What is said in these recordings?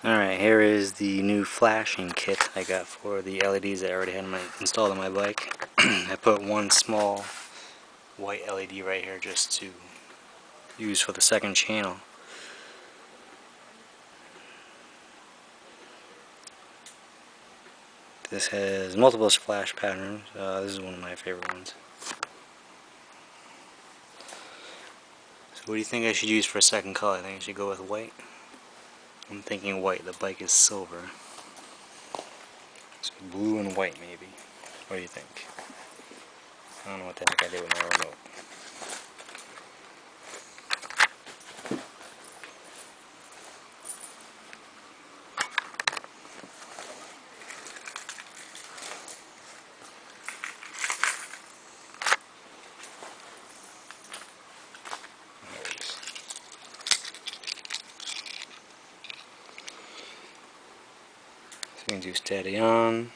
Alright, here is the new flashing kit I got for the LEDs that I already had installed on my bike. I put one small white LED right here just to use for the second channel. This has multiple flash patterns. This is one of my favorite ones. So what do you think I should use for a second color? I think I should go with white. I'm thinking white. The bike is silver. So blue and white maybe. What do you think? I don't know what the heck I did with my remote. So we can do steady on.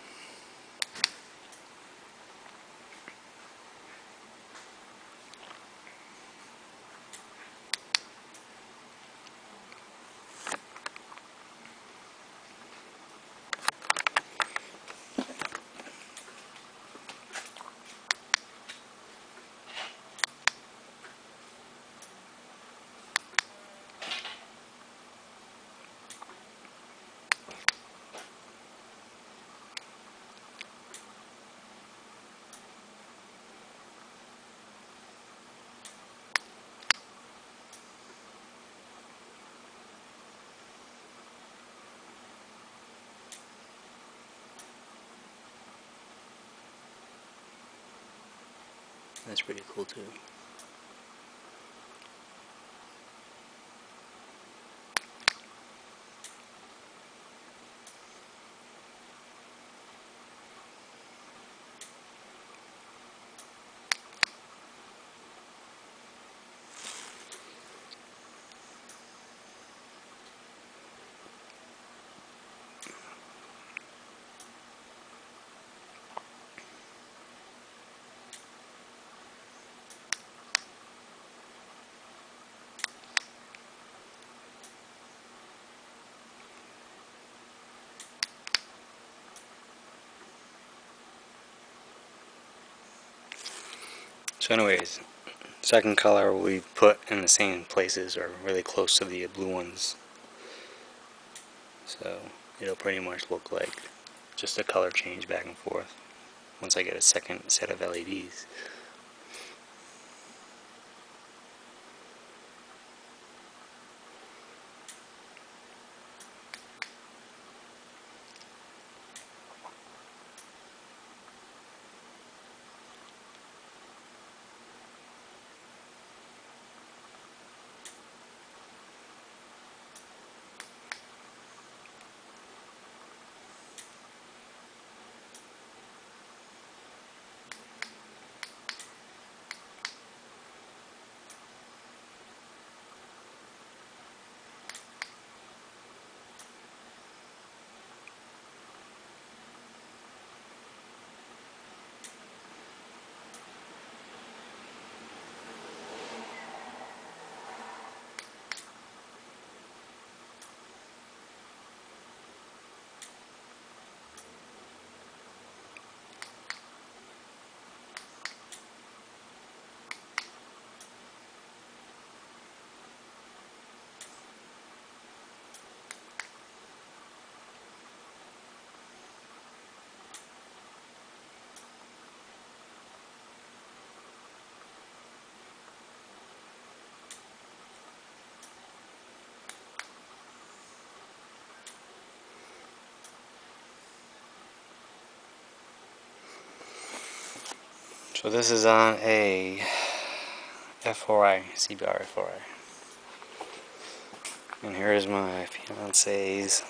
That's pretty cool too. So anyways, second color we put in the same places or really close to the blue ones. So it'll pretty much look like just a color change back and forth once I get a second set of LEDs. So this is on a F4i, CBR F4i. And here is my fiance's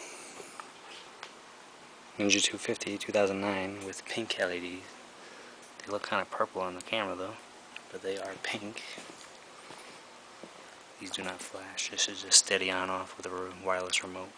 Ninja 250 2009 with pink LEDs. They look kind of purple on the camera though, but they are pink. These do not flash. This is just steady on off with a wireless remote.